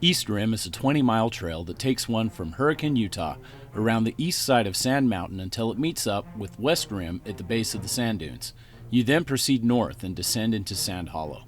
East Rim is a 20-mile trail that takes one from Hurricane, Utah, around the east side of Sand Mountain until it meets up with West Rim at the base of the sand dunes. You then proceed north and descend into Sand Hollow.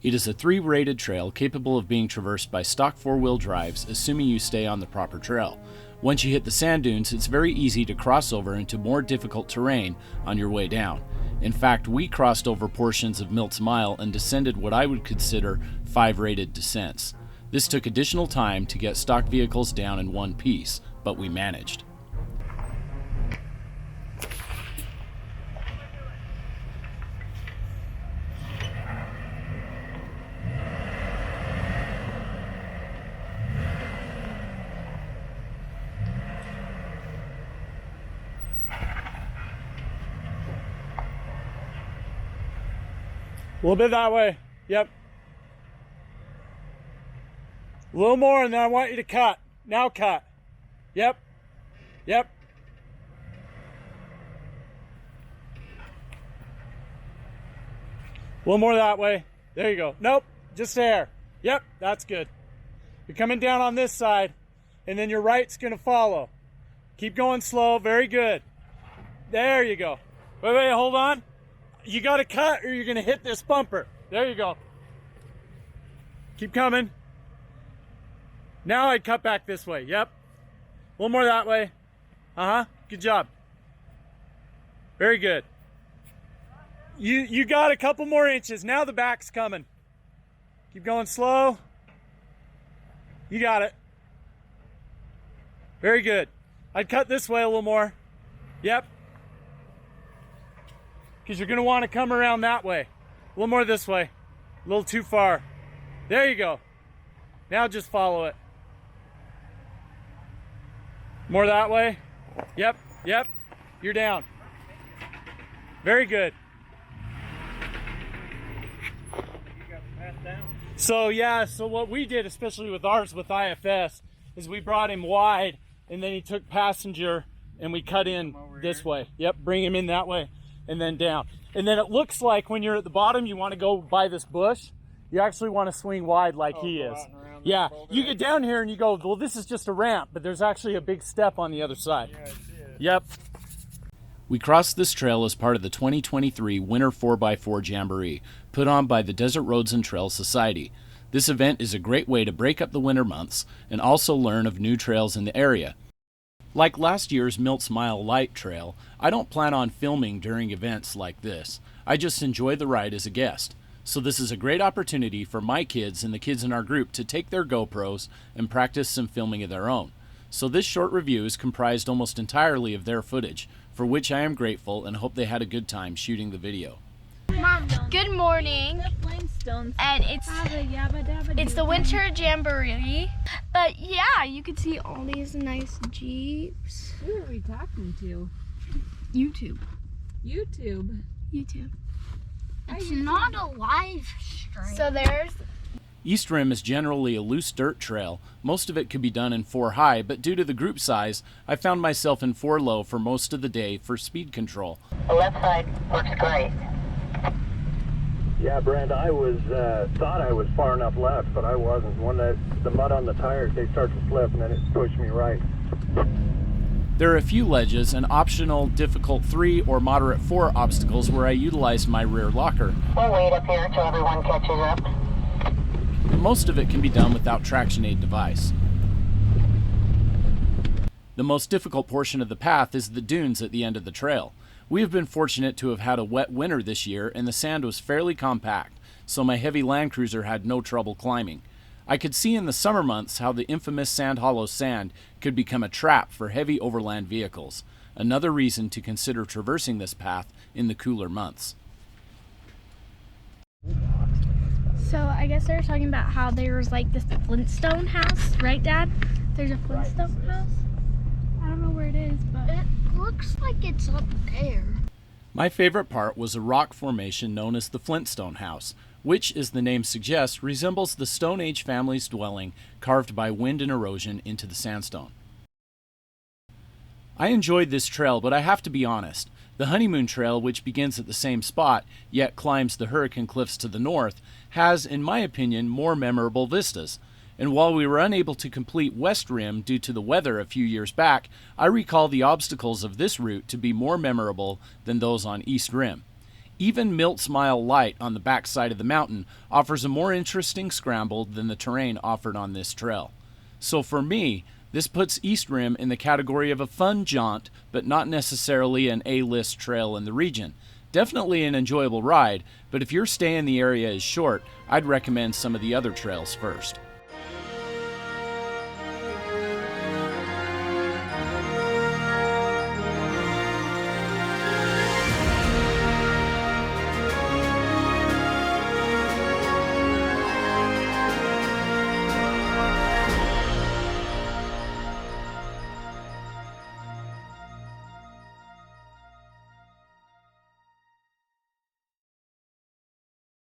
It is a 3-rated trail capable of being traversed by stock 4-wheel drives, assuming you stay on the proper trail. Once you hit the sand dunes, it's very easy to cross over into more difficult terrain on your way down. In fact, we crossed over portions of Milt's Mile and descended what I would consider 5-rated descents. This took additional time to get stock vehicles down in one piece, but we managed. A little bit that way. Yep. A little more, and then I want you to cut. Now cut. Yep. Yep. A little more that way. There you go. Nope. Just there. Yep. That's good. You're coming down on this side, and then your right's going to follow. Keep going slow. Very good. There you go. Wait, hold on. You got to cut or you're going to hit this bumper. There you go. Keep coming. Now I'd cut back this way. Yep. A little more that way. Good job. Very good. You got a couple more inches. Now the back's coming. Keep going slow. You got it. Very good. I'd cut this way a little more. Yep. Because you're going to want to come around that way. A little more this way. A little too far. There you go. Now just follow it. More that way. Yep. You're down. Very good. So what we did, especially with ours with IFS, is we brought him wide and then he took passenger and we cut in this way. Yep, bring him in that way and then down. And then it looks like when you're at the bottom, you want to go by this bush. You actually want to swing wide like he is. Yeah, you get down here and you go, well, this is just a ramp, but there's actually a big step on the other side. Yeah, I see it. Yep. We crossed this trail as part of the 2023 Winter 4x4 Jamboree, put on by the Desert Roads and Trails Society. This event is a great way to break up the winter months and also learn of new trails in the area. Like last year's Milt's Mile Light Trail, I don't plan on filming during events like this. I just enjoy the ride as a guest. So this is a great opportunity for my kids and the kids in our group to take their GoPros and practice some filming of their own. So this short review is comprised almost entirely of their footage, for which I am grateful and hope they had a good time shooting the video. Mom, good morning. And it's the Winter Jamboree. But yeah, you can see all these nice Jeeps. Who are we talking to? YouTube. YouTube. It's not a live stream. So there's East Rim is generally a loose dirt trail. Most of it could be done in 4 high, but due to the group size, I found myself in 4 low for most of the day for speed control. The left side works great. Yeah, Brent, I thought I was far enough left, but I wasn't. When the mud on the tires, they start to slip, and then it pushed me right. There are a few ledges and optional difficult 3 or moderate 4 obstacles where I utilized my rear locker. We'll wait up here until everyone catches up. Most of it can be done without traction aid device. The most difficult portion of the path is the dunes at the end of the trail. We have been fortunate to have had a wet winter this year and the sand was fairly compact, so my heavy Land Cruiser had no trouble climbing. I could see in the summer months how the infamous Sand Hollow sand could become a trap for heavy overland vehicles. Another reason to consider traversing this path in the cooler months. So I guess they were talking about how there was like this Flintstone house, right, Dad? There's a Flintstone house. I don't know where it is, but it looks like it's up there. My favorite part was a rock formation known as the Flintstone house, which, as the name suggests, resembles the Stone Age family's dwelling carved by wind and erosion into the sandstone. I enjoyed this trail, but I have to be honest. The Honeymoon Trail, which begins at the same spot, yet climbs the Hurricane Cliffs to the north, has, in my opinion, more memorable vistas. And while we were unable to complete West Rim due to the weather a few years back, I recall the obstacles of this route to be more memorable than those on East Rim. Even Milt's Mile Light on the backside of the mountain offers a more interesting scramble than the terrain offered on this trail. So for me, this puts East Rim in the category of a fun jaunt, but not necessarily an A-list trail in the region. Definitely an enjoyable ride, but if your stay in the area is short, I'd recommend some of the other trails first.